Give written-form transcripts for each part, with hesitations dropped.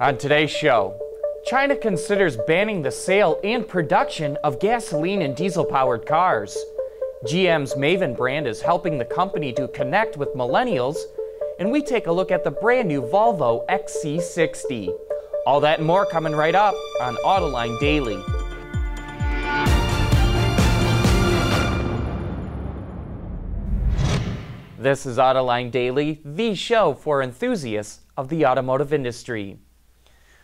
On today's show, China considers banning the sale and production of gasoline and diesel-powered cars. GM's Maven brand is helping the company to connect with millennials, and we take a look at the brand new Volvo XC60. All that and more coming right up on Autoline Daily. This is Autoline Daily, the show for enthusiasts of the automotive industry.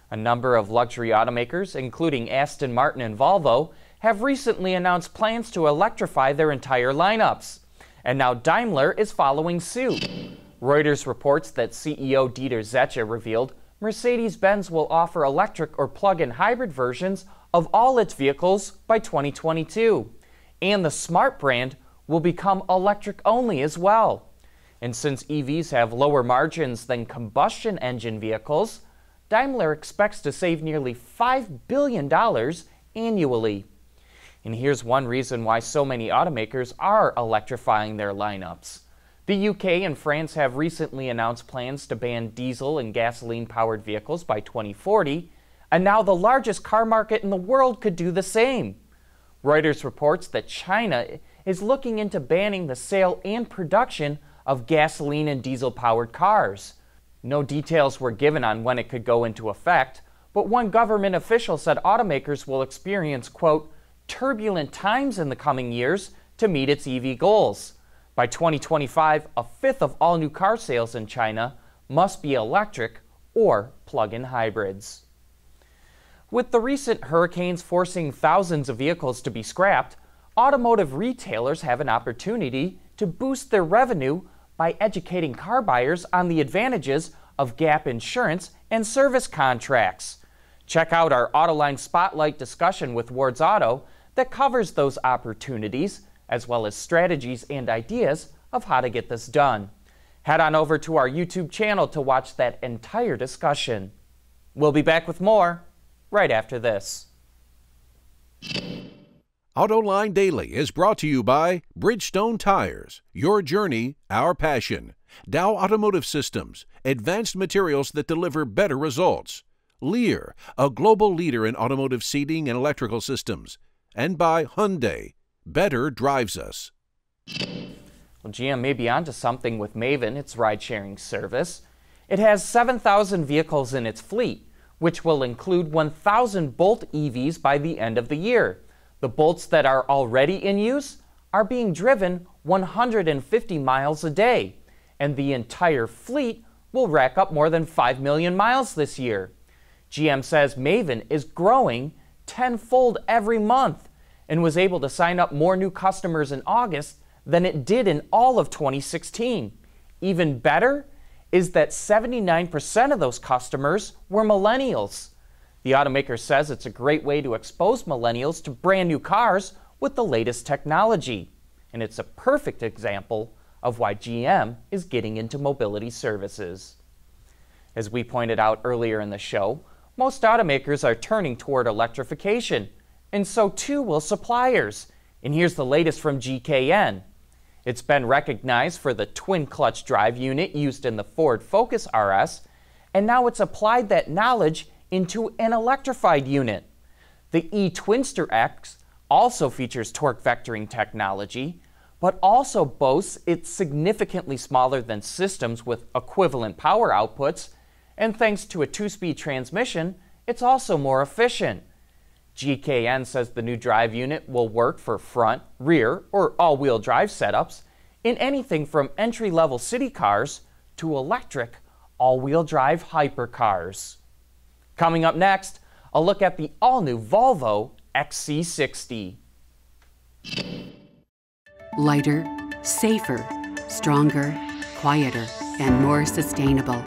A number of luxury automakers, including Aston Martin and Volvo, have recently announced plans to electrify their entire lineups. And now Daimler is following suit. Reuters reports that CEO Dieter Zetsche revealed Mercedes-Benz will offer electric or plug-in hybrid versions of all its vehicles by 2022. And the Smart brand will become electric only as well. And since EVs have lower margins than combustion engine vehicles, Daimler expects to save nearly $5 billion annually. And here's one reason why so many automakers are electrifying their lineups. The UK and France have recently announced plans to ban diesel and gasoline-powered vehicles by 2040, and now the largest car market in the world could do the same. Reuters reports that China is looking into banning the sale and production of gasoline and diesel-powered cars. No details were given on when it could go into effect, but one government official said automakers will experience, quote, turbulent times in the coming years to meet its EV goals. By 2025, a fifth of all new car sales in China must be electric or plug-in hybrids. With the recent hurricanes forcing thousands of vehicles to be scrapped, automotive retailers have an opportunity to boost their revenue by educating car buyers on the advantages of gap insurance and service contracts. Check out our Autoline Spotlight discussion with Ward's Auto that covers those opportunities, as well as strategies and ideas of how to get this done. Head on over to our YouTube channel to watch that entire discussion. We'll be back with more right after this. Autoline Daily is brought to you by Bridgestone Tires, your journey, our passion. Dow Automotive Systems, advanced materials that deliver better results. Lear, a global leader in automotive seating and electrical systems. And by Hyundai, better drives us. Well, GM may be onto something with Maven, its ride-sharing service. It has 7,000 vehicles in its fleet, which will include 1,000 Bolt EVs by the end of the year. The Bolts that are already in use are being driven 150 miles a day, and the entire fleet will rack up more than 5 million miles this year. GM says Maven is growing tenfold every month and was able to sign up more new customers in August than it did in all of 2016. Even better is that 79% of those customers were millennials. The automaker says it's a great way to expose millennials to brand new cars with the latest technology. And it's a perfect example of why GM is getting into mobility services. As we pointed out earlier in the show, most automakers are turning toward electrification, and so too will suppliers. And here's the latest from GKN. It's been recognized for the twin-clutch drive unit used in the Ford Focus RS, and now it's applied that knowledge into an electrified unit. The e-Twinster X also features torque vectoring technology, but also boasts it's significantly smaller than systems with equivalent power outputs, and thanks to a 2-speed transmission, it's also more efficient. GKN says the new drive unit will work for front, rear, or all-wheel drive setups in anything from entry-level city cars to electric all-wheel drive hypercars. Coming up next, a look at the all-new Volvo XC60. Lighter, safer, stronger, quieter, and more sustainable.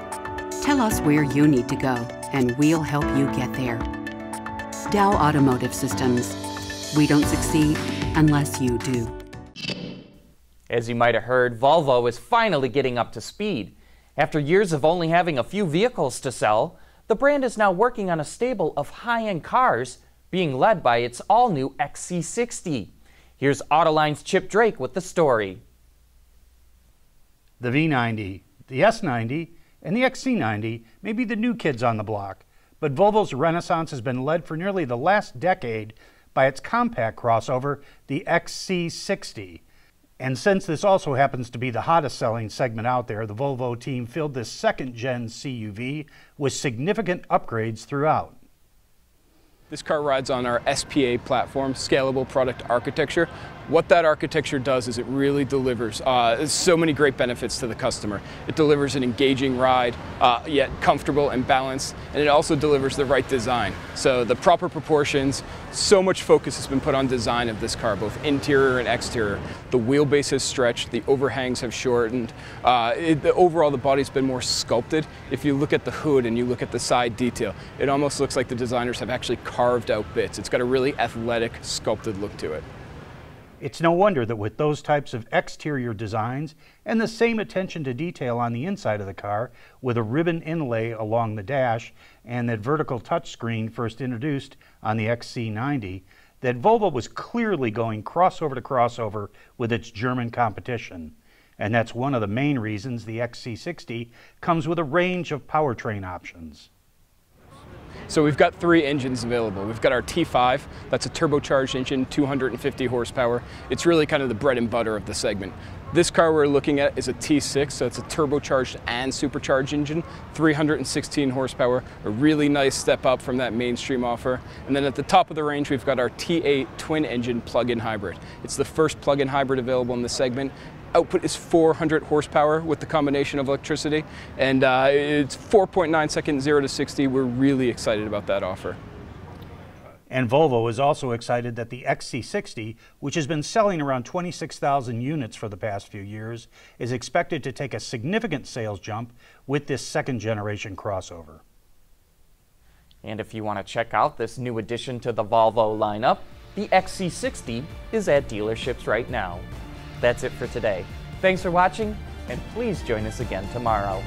Tell us where you need to go, and we'll help you get there. Dow Automotive Systems. We don't succeed unless you do. As you might have heard, Volvo is finally getting up to speed. After years of only having a few vehicles to sell, the brand is now working on a stable of high-end cars, being led by its all-new XC60. Here's Autoline's Chip Drake with the story. The V90, the S90, and the XC90 may be the new kids on the block, But Volvo's renaissance has been led for nearly the last decade by its compact crossover, the XC60. And since this also happens to be the hottest selling segment out there, the Volvo team filled this second-gen CUV with significant upgrades throughout. This car rides on our SPA platform, Scalable Product Architecture. What that architecture does is it really delivers so many great benefits to the customer. It delivers an engaging ride, yet comfortable and balanced, and it also delivers the right design. So the proper proportions, so much focus has been put on design of this car, both interior and exterior. The wheelbase has stretched, the overhangs have shortened. Overall, the body's been more sculpted. If you look at the hood and you look at the side detail, it almost looks like the designers have actually carved out bits. It's got a really athletic, sculpted look to it. It's no wonder that with those types of exterior designs and the same attention to detail on the inside of the car, with a ribbon inlay along the dash and that vertical touchscreen first introduced on the XC90, that Volvo was clearly going crossover to crossover with its German competition. And that's one of the main reasons the XC60 comes with a range of powertrain options. So we've got 3 engines available. We've got our T5, that's a turbocharged engine, 250 horsepower. It's really kind of the bread and butter of the segment. This car we're looking at is a T6, so it's a turbocharged and supercharged engine, 316 horsepower, a really nice step up from that mainstream offer. And then at the top of the range, we've got our T8 twin engine plug-in hybrid. It's the first plug-in hybrid available in the segment. Output is 400 horsepower with the combination of electricity, and it's 4.9 seconds 0 to 60. We're really excited about that offer. And Volvo is also excited that the XC60, which has been selling around 26,000 units for the past few years, is expected to take a significant sales jump with this second-generation crossover. And if you want to check out this new addition to the Volvo lineup, the XC60 is at dealerships right now. That's it for today. Thanks for watching, and please join us again tomorrow.